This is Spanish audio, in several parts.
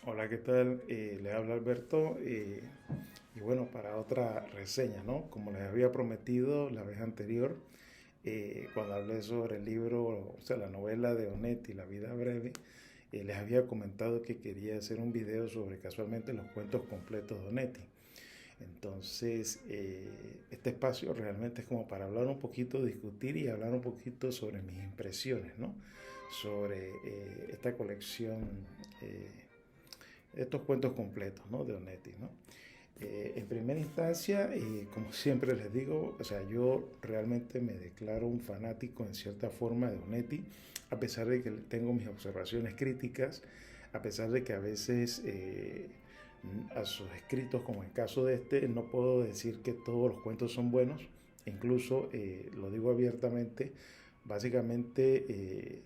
Hola, ¿qué tal? Le habla Alberto y bueno, para otra reseña, ¿no? Como les había prometido la vez anterior, cuando hablé sobre el libro, o sea, la novela de Onetti, La vida breve, les había comentado que quería hacer un video sobre casualmente los cuentos completos de Onetti. Entonces, este espacio realmente es como para hablar un poquito, discutir y hablar un poquito sobre mis impresiones, ¿no? Sobre esta colección, eh, estos cuentos completos, ¿no? De Onetti, ¿no? En primera instancia, como siempre les digo, o sea, yo realmente me declaro un fanático en cierta forma de Onetti, a pesar de que tengo mis observaciones críticas, a pesar de que a veces a sus escritos, como en el caso de este, no puedo decir que todos los cuentos son buenos, incluso lo digo abiertamente, básicamente,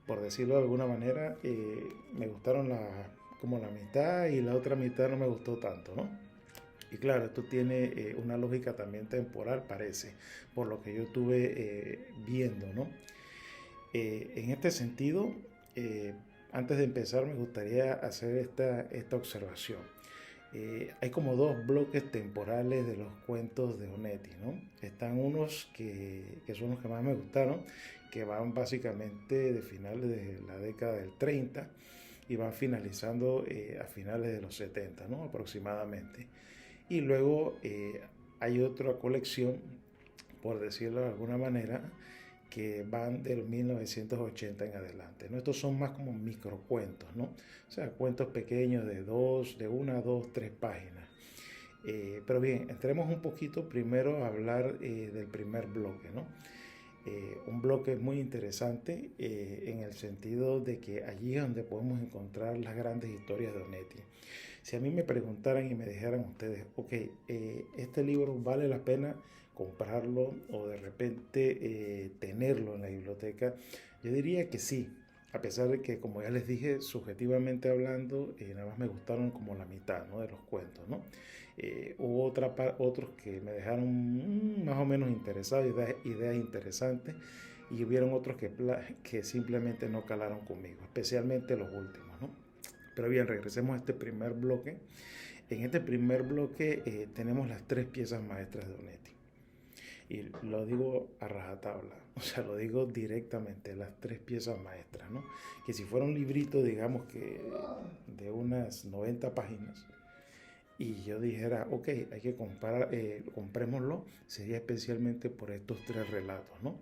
por decirlo de alguna manera, me gustaron como la mitad y la otra mitad no me gustó tanto, ¿no? Y claro, esto tiene una lógica también temporal, parece, por lo que yo estuve viendo, ¿no? En este sentido, eh, antes de empezar, me gustaría hacer esta observación. Hay como dos bloques temporales de los cuentos de Onetti, ¿no? Están unos que son los que más me gustaron, que van básicamente de finales de la década del 30 y van finalizando a finales de los 70, ¿no? Aproximadamente. Y luego hay otra colección, por decirlo de alguna manera, que van del 1980 en adelante, ¿no? Estos son más como microcuentos, ¿no? O sea, cuentos pequeños de una, dos, tres páginas. Pero bien, entremos un poquito primero a hablar del primer bloque, ¿no? Un bloque muy interesante en el sentido de que allí es donde podemos encontrar las grandes historias de Onetti. Si a mí me preguntaran y me dijeran ustedes, ok, este libro vale la pena comprarlo o de repente tenerlo en la biblioteca, yo diría que sí, a pesar de que, como ya les dije, subjetivamente hablando, nada más me gustaron como la mitad, ¿no? De los cuentos, ¿no? Hubo otros que me dejaron más o menos interesados, ideas interesantes, y hubieron otros que simplemente no calaron conmigo, especialmente los últimos, ¿no? Pero bien, regresemos a este primer bloque. En este primer bloque tenemos las tres piezas maestras de Onetti. Y lo digo a rajatabla, o sea, lo digo directamente, las tres piezas maestras, ¿no? Que si fuera un librito, digamos que de unas 90 páginas, y yo dijera, ok, hay que comprar, comprémoslo, sería especialmente por estos tres relatos, ¿no?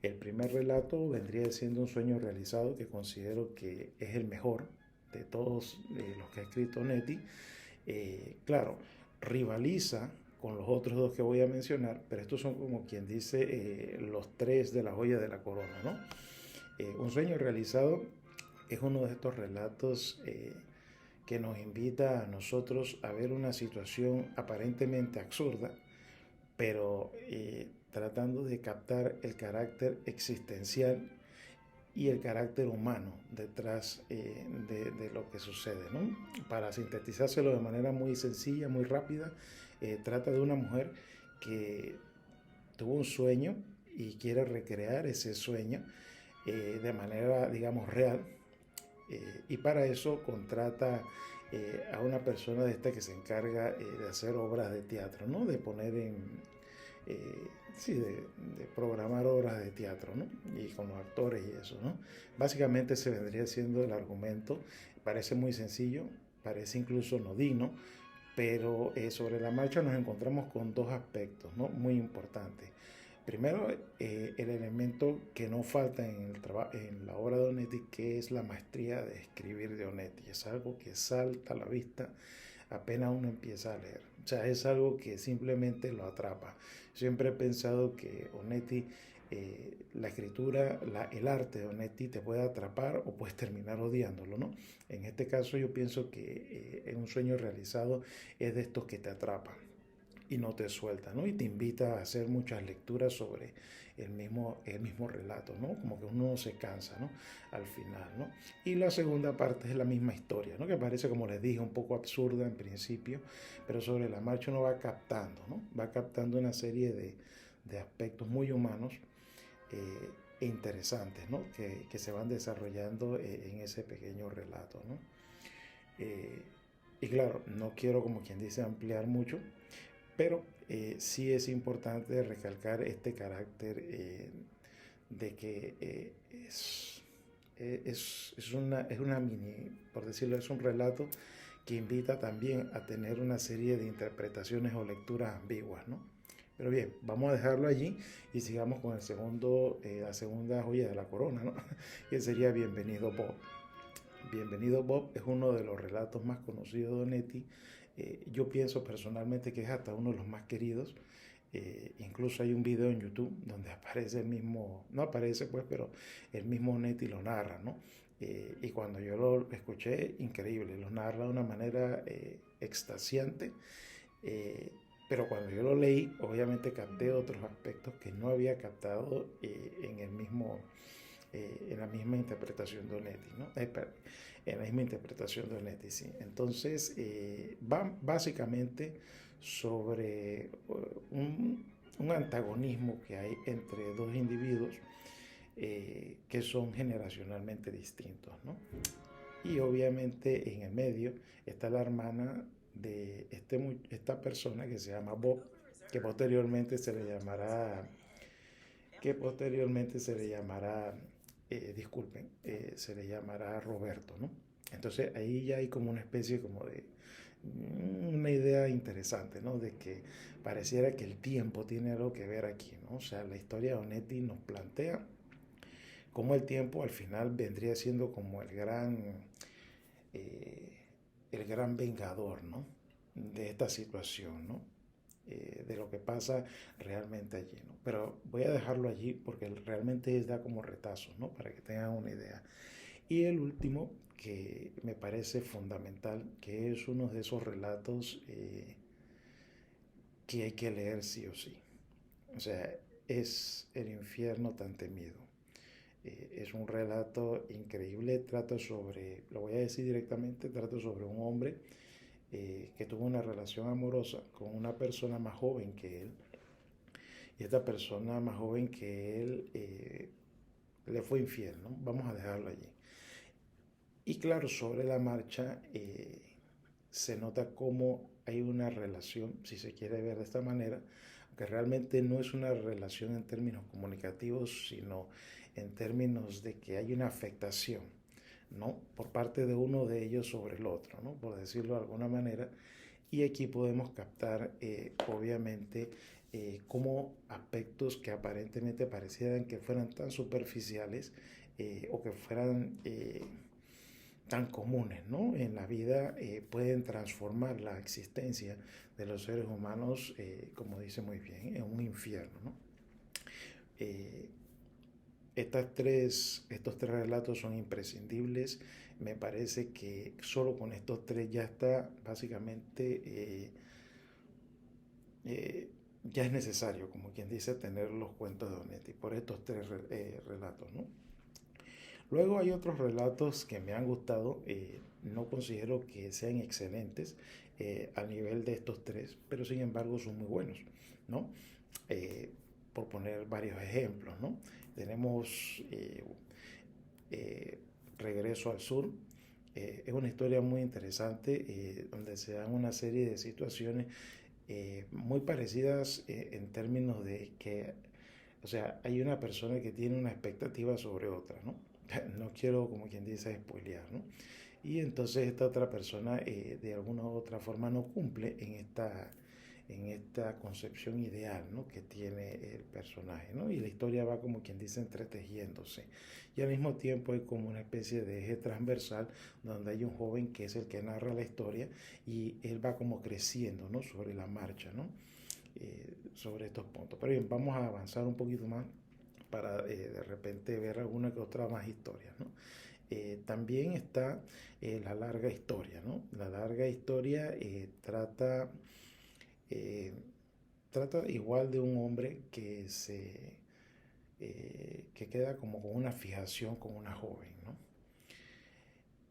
El primer relato vendría siendo un sueño realizado que considero que es el mejor de todos los que ha escrito Netti. Claro, rivaliza con los otros dos que voy a mencionar, pero estos son como quien dice los tres de la joya de la corona, ¿no? Un sueño realizado es uno de estos relatos que nos invita a nosotros a ver una situación aparentemente absurda, pero tratando de captar el carácter existencial y el carácter humano detrás de lo que sucede, ¿no? Para sintetizárselo de manera muy sencilla, muy rápida, trata de una mujer que tuvo un sueño y quiere recrear ese sueño de manera, digamos, real, y para eso contrata a una persona de esta que se encarga de hacer obras de teatro, ¿no? De poner en, sí, de programar obras de teatro, ¿no? Y con los actores y eso, ¿no? Básicamente se vendría siendo el argumento, parece muy sencillo, parece incluso nodino, pero sobre la marcha nos encontramos con dos aspectos, ¿no? Muy importantes. Primero, el elemento que no falta en la obra de Onetti, que es la maestría de escribir de Onetti. Es algo que salta a la vista apenas uno empieza a leer. O sea, es algo que simplemente lo atrapa. Siempre he pensado que Onetti, la escritura, el arte de Onetti te puede atrapar o puedes terminar odiándolo, ¿no? En este caso yo pienso que en un sueño realizado es de estos que te atrapan y no te suelta, ¿no? Y te invita a hacer muchas lecturas sobre el mismo relato, ¿no? Como que uno no se cansa, ¿no? Al final, ¿no? Y la segunda parte es la misma historia, ¿no? Que parece, como les dije, un poco absurda en principio, pero sobre la marcha uno va captando, ¿no? Va captando una serie de aspectos muy humanos e interesantes, ¿no? Que se van desarrollando en ese pequeño relato, ¿no? Eh, y claro, no quiero, como quien dice, ampliar mucho, pero sí es importante recalcar este carácter de que es una mini, por decirlo, es un relato que invita también a tener una serie de interpretaciones o lecturas ambiguas, ¿no? Pero bien, vamos a dejarlo allí y sigamos con el segundo, la segunda joya de la corona, ¿no? Que sería Bienvenido Bob. Bienvenido Bob es uno de los relatos más conocidos de Onetti. Yo pienso personalmente que es hasta uno de los más queridos. Incluso hay un video en YouTube donde aparece el mismo, no aparece pues, pero el mismo Onetti lo narra, ¿no? Y cuando yo lo escuché, increíble, lo narra de una manera extasiante. eh, pero cuando yo lo leí, obviamente capté otros aspectos que no había captado en el mismo, en la misma interpretación de Onetti, ¿no? En la misma interpretación de Onetti, sí. Entonces, va básicamente sobre un antagonismo que hay entre dos individuos que son generacionalmente distintos, ¿no? Y obviamente en el medio está la hermana de esta persona que se llama Bob, que posteriormente se le llamará, que posteriormente se le llamará, disculpen, se le llamará Roberto, ¿no? Entonces ahí ya hay como una especie como de una idea interesante, ¿no? De que pareciera que el tiempo tiene algo que ver aquí, ¿no? O sea, la historia de Onetti nos plantea cómo el tiempo al final vendría siendo como eh, el gran vengador, ¿no? De esta situación, ¿no? De lo que pasa realmente allí, ¿no? Pero voy a dejarlo allí porque realmente da como retazos, ¿no? Para que tengan una idea. Y el último, que me parece fundamental, que es uno de esos relatos que hay que leer sí o sí. O sea, es El infierno tan temido. Es un relato increíble, trata sobre, lo voy a decir directamente, trata sobre un hombre que tuvo una relación amorosa con una persona más joven que él. Y esta persona más joven que él le fue infiel, ¿no? Vamos a dejarlo allí. Y claro, sobre la marcha se nota cómo hay una relación, si se quiere ver de esta manera, que realmente no es una relación en términos comunicativos, sino en términos de que hay una afectación, ¿no? Por parte de uno de ellos sobre el otro, ¿no? Por decirlo de alguna manera. Y aquí podemos captar, obviamente, cómo aspectos que aparentemente parecieran que fueran tan superficiales o que fueran tan comunes, ¿no? En la vida pueden transformar la existencia de los seres humanos, como dice muy bien, en un infierno, ¿no? Eh, estos tres relatos son imprescindibles. Me parece que solo con estos tres ya está básicamente, ya es necesario, como quien dice, tener los cuentos de Onetti por estos tres relatos, ¿no? Luego hay otros relatos que me han gustado, no considero que sean excelentes al nivel de estos tres, pero sin embargo son muy buenos, ¿no? Eh, por poner varios ejemplos, ¿no? Tenemos eh, Regreso al Sur. Es una historia muy interesante donde se dan una serie de situaciones muy parecidas en términos de que, o sea, hay una persona que tiene una expectativa sobre otra, ¿no? No quiero, como quien dice, spoilear, ¿no? Y entonces esta otra persona de alguna u otra forma no cumple en esta concepción ideal, ¿no? Que tiene el personaje, ¿no? Y la historia va como quien dice entretejiéndose. Y al mismo tiempo hay como una especie de eje transversal donde hay un joven que es el que narra la historia y él va como creciendo, ¿no? Sobre la marcha, ¿no? Sobre estos puntos. Pero bien, vamos a avanzar un poquito más para de repente ver alguna que otra más historia, ¿no? También está La larga historia, ¿no? La larga historia eh, trata igual de un hombre que queda como con una fijación con una joven, ¿no?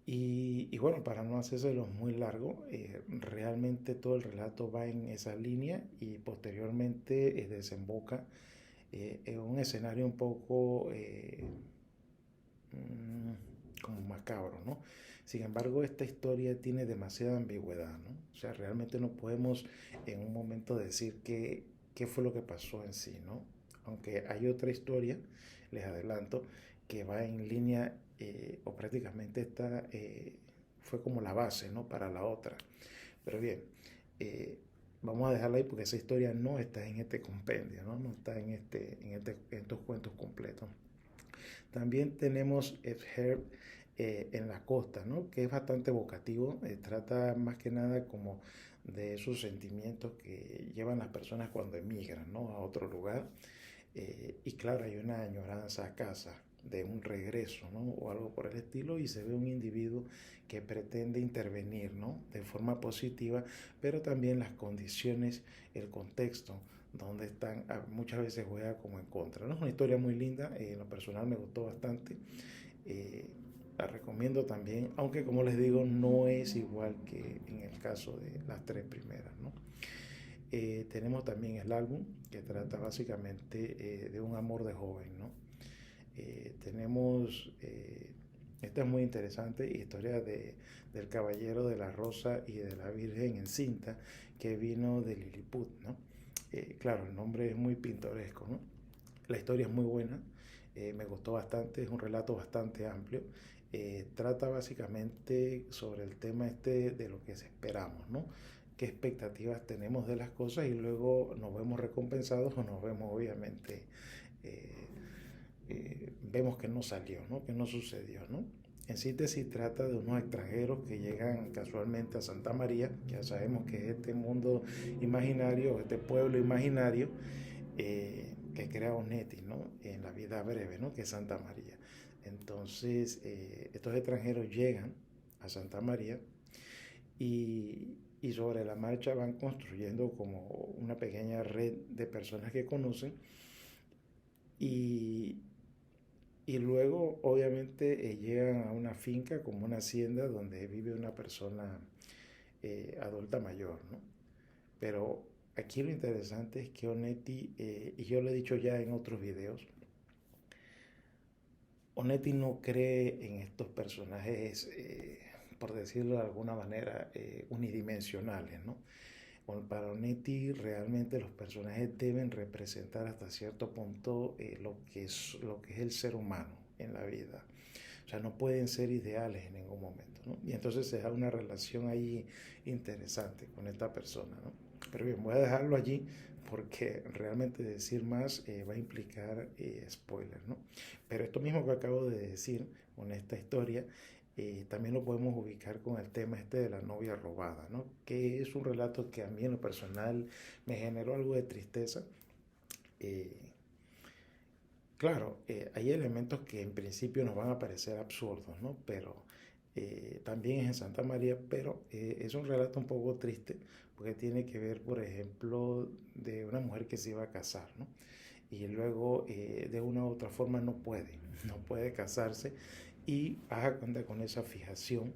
Y bueno, para no hacérselo muy largo, realmente todo el relato va en esa línea y posteriormente desemboca en un escenario un poco como macabro, ¿no? Sin embargo, esta historia tiene demasiada ambigüedad, ¿no? O sea, realmente no podemos en un momento decir qué fue lo que pasó en sí, ¿no? Aunque hay otra historia, les adelanto, que va en línea o prácticamente fue como la base, ¿no? Para la otra. Pero bien, eh, vamos a dejarla ahí porque esa historia no está en este compendio, ¿no? No está en estos cuentos completos. También tenemos Herb en la costa, ¿no? Que es bastante evocativo, trata más que nada como de esos sentimientos que llevan las personas cuando emigran, ¿no? A otro lugar. Y claro, hay una añoranza a casa, de un regreso, ¿no? O algo por el estilo, y se ve un individuo que pretende intervenir, ¿no? De forma positiva, pero también las condiciones, el contexto donde están, muchas veces juega como en contra, ¿no? Es una historia muy linda, en lo personal me gustó bastante, eh, la recomiendo también, aunque como les digo, no es igual que en el caso de las tres primeras, ¿no? Tenemos también el álbum, que trata básicamente de un amor de joven, ¿no? Tenemos, esta es muy interesante, historia del Caballero de la Rosa y de la Virgen encinta, que vino de Lilliput, ¿no? Claro, el nombre es muy pintoresco, ¿no? La historia es muy buena, me gustó bastante, es un relato bastante amplio. Trata básicamente sobre el tema este de lo que esperamos, ¿no? Qué expectativas tenemos de las cosas y luego nos vemos recompensados o nos vemos obviamente, eh, vemos que no salió, ¿no? Que no sucedió, ¿no? En síntesis trata de unos extranjeros que llegan casualmente a Santa María, ya sabemos que es este mundo imaginario, este pueblo imaginario, que crea Onetti, ¿no? En la vida breve, ¿no? Que es Santa María. Entonces, estos extranjeros llegan a Santa María y sobre la marcha van construyendo como una pequeña red de personas que conocen y, y luego obviamente llegan a una finca como una hacienda donde vive una persona adulta mayor, ¿no? Pero aquí lo interesante es que Onetti, y yo lo he dicho ya en otros videos, Onetti no cree en estos personajes, por decirlo de alguna manera, unidimensionales, ¿no? Para Onetti realmente los personajes deben representar hasta cierto punto lo que es el ser humano en la vida. O sea, no pueden ser ideales en ningún momento, ¿no? Y entonces se da una relación ahí interesante con esta persona, ¿no? Pero bien, voy a dejarlo allí porque realmente decir más va a implicar spoilers, ¿no? Pero esto mismo que acabo de decir con esta historia, también lo podemos ubicar con el tema este de la novia robada, ¿no? Que es un relato que a mí en lo personal me generó algo de tristeza. Eh, Claro, hay elementos que en principio nos van a parecer absurdos, ¿no? Pero también es en Santa María, pero es un relato un poco triste porque tiene que ver, por ejemplo, de una mujer que se iba a casar, ¿no? Y luego de una u otra forma no puede casarse y haga cuenta con esa fijación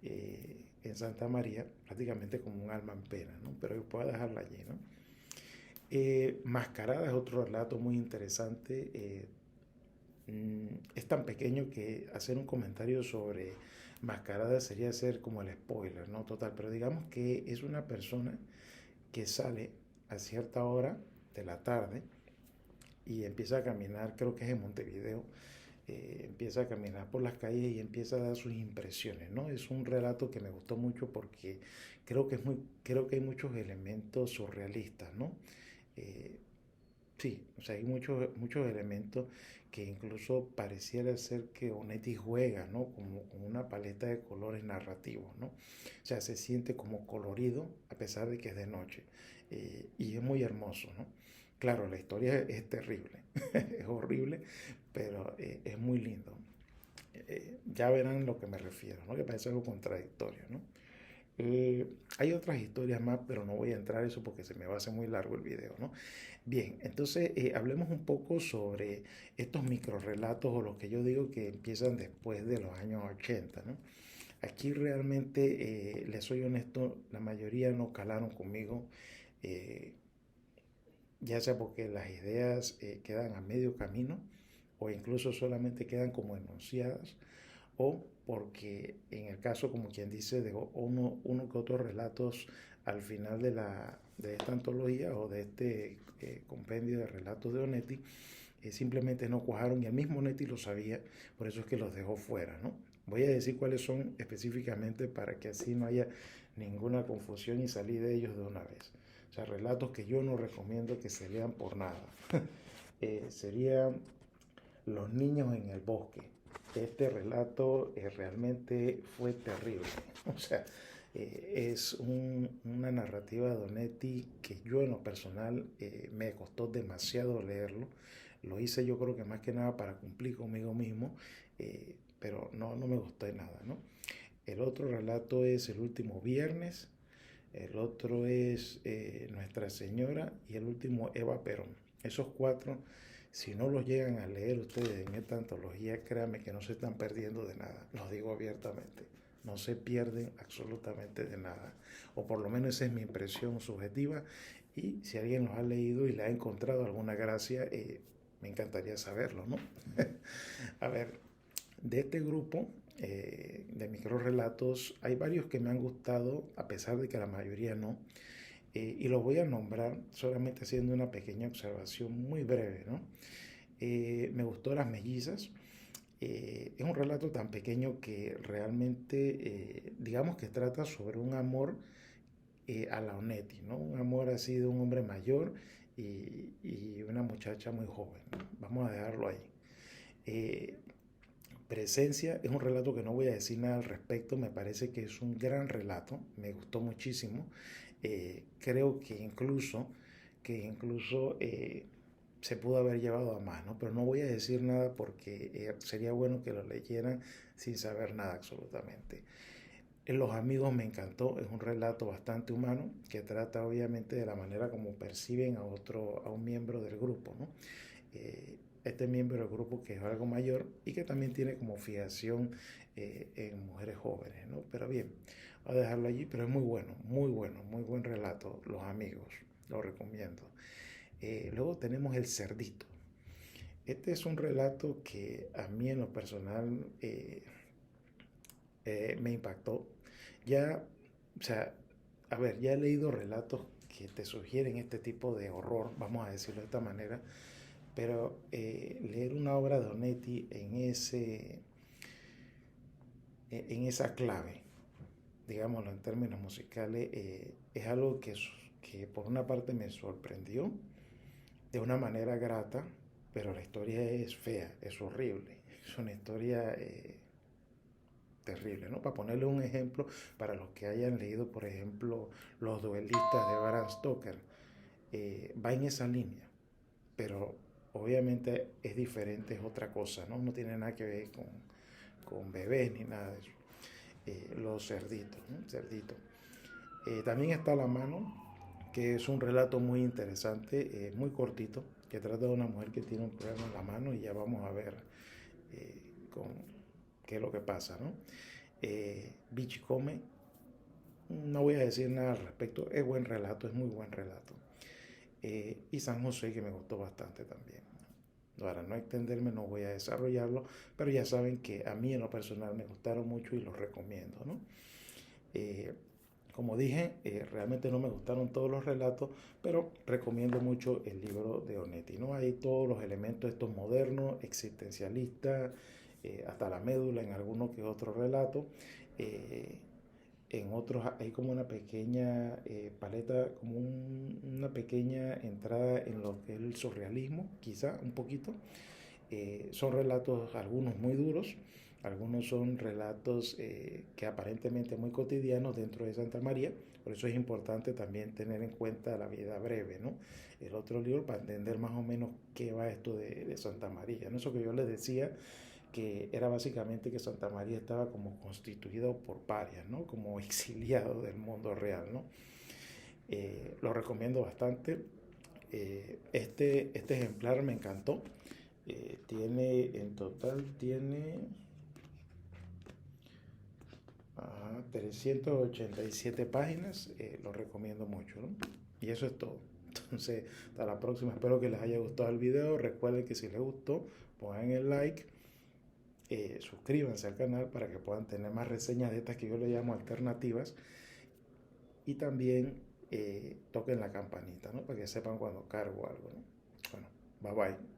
en Santa María, prácticamente como un alma en pena, ¿no? Pero puedo dejarla allí, ¿no? Mascarada es otro relato muy interesante. Es tan pequeño que hacer un comentario sobre Mascarada sería hacer como el spoiler, ¿no? Total, pero digamos que es una persona que sale a cierta hora de la tarde y empieza a caminar, creo que es en Montevideo, empieza a caminar por las calles y empieza a dar sus impresiones, ¿no? Es un relato que me gustó mucho porque creo que hay muchos elementos surrealistas, ¿no? Eh, sí, o sea, hay muchos elementos que incluso pareciera ser que Onetti juega, ¿no? Como con una paleta de colores narrativos, ¿no? O sea, se siente como colorido a pesar de que es de noche. Y es muy hermoso, ¿no? Claro, la historia es terrible, es horrible, pero es muy lindo. Ya verán lo que me refiero, ¿no? Que parece algo contradictorio, ¿no? Hay otras historias más, pero no voy a entrar en eso porque se me va a hacer muy largo el video, ¿no? Bien, entonces hablemos un poco sobre estos microrelatos o los que yo digo que empiezan después de los años 80, ¿no? Aquí realmente, les soy honesto, la mayoría no calaron conmigo, eh, ya sea porque las ideas quedan a medio camino o incluso solamente quedan como enunciadas o porque en el caso, como quien dice, dejó uno que otros relatos al final de esta antología o de este compendio de relatos de Onetti, simplemente no cuajaron y el mismo Onetti lo sabía, por eso es que los dejó fuera, ¿no? Voy a decir cuáles son específicamente para que así no haya ninguna confusión y salir de ellos de una vez. O sea, relatos que yo no recomiendo que se lean por nada. Sería Los niños en el bosque. Este relato realmente fue terrible. O sea, es una narrativa de Onetti que yo en lo personal me costó demasiado leerlo. Lo hice yo creo que más que nada para cumplir conmigo mismo, pero no me gustó de nada, ¿no? El otro relato es El último viernes, el otro es Nuestra Señora y el último Eva Perón. Esos cuatro, si no los llegan a leer ustedes en esta antología, créanme que no se están perdiendo de nada, los digo abiertamente. No se pierden absolutamente de nada, o por lo menos esa es mi impresión subjetiva, y si alguien los ha leído y le ha encontrado alguna gracia, me encantaría saberlo, ¿no? A ver, de este grupo de microrelatos hay varios que me han gustado, a pesar de que la mayoría no, y los voy a nombrar solamente haciendo una pequeña observación muy breve, ¿no? Me gustó Las Mellizas. Es un relato tan pequeño que realmente, digamos que trata sobre un amor a la Onetti, ¿no? Un amor así de un hombre mayor y una muchacha muy joven, ¿no? Vamos a dejarlo ahí. Eh, Presencia es un relato que no voy a decir nada al respecto, me parece que es un gran relato, me gustó muchísimo. Creo que incluso se pudo haber llevado a más, ¿no? Pero no voy a decir nada porque sería bueno que lo leyeran sin saber nada absolutamente. Los amigos me encantó, es un relato bastante humano que trata obviamente de la manera como perciben a un miembro del grupo, ¿no? Este miembro del grupo que es algo mayor y que también tiene como fijación en mujeres jóvenes, ¿no? Pero bien, voy a dejarlo allí, pero es muy bueno, muy buen relato, Los amigos, lo recomiendo. Luego tenemos El cerdito. Este es un relato que a mí en lo personal me impactó. Ya, o sea, a ver, ya he leído relatos que te sugieren este tipo de horror, vamos a decirlo de esta manera, pero leer una obra de Onetti en esa clave, digámoslo en términos musicales, es algo que por una parte me sorprendió de una manera grata, pero la historia es fea, es horrible, es una historia terrible, ¿no? Para ponerle un ejemplo, para los que hayan leído, por ejemplo, Los duelistas de Bram Stoker, va en esa línea, pero obviamente es diferente, es otra cosa, ¿no? No tiene nada que ver con bebés ni nada de eso. Los cerditos, ¿no? Cerdito. También está La mano, que es un relato muy interesante, muy cortito, que trata de una mujer que tiene un problema en la mano y ya vamos a ver con qué es lo que pasa, ¿no? Bichicome, no voy a decir nada al respecto, es buen relato, es muy buen relato. Y San José, que me gustó bastante también. Para no extenderme, no voy a desarrollarlo, pero ya saben que a mí en lo personal me gustaron mucho y los recomiendo, ¿no? Eh, Como dije, realmente no me gustaron todos los relatos, pero recomiendo mucho el libro de Onetti, ¿no? Hay todos los elementos estos modernos, existencialistas, hasta la médula en alguno que otro relato. Eh, en otros hay como una pequeña paleta, como una pequeña entrada en lo que es el surrealismo, quizá un poquito. Son relatos, algunos muy duros, algunos son relatos que aparentemente muy cotidianos dentro de Santa María, por eso es importante también tener en cuenta la vida breve, ¿no? El otro libro para entender más o menos qué va esto de Santa María, ¿no? Eso que yo les decía, que era básicamente que Santa María estaba como constituido por parias, ¿no? Como exiliado del mundo real, ¿no? Lo recomiendo bastante. Este ejemplar me encantó. En total tiene 387 páginas, lo recomiendo mucho, ¿no? Y eso es todo. Entonces, hasta la próxima. Espero que les haya gustado el video. Recuerden que si les gustó, pongan el like suscríbanse al canal para que puedan tener más reseñas de estas que yo le llamo alternativas. Y también toquen la campanita, ¿no? Para que sepan cuando cargo algo, ¿no? Bueno, bye bye.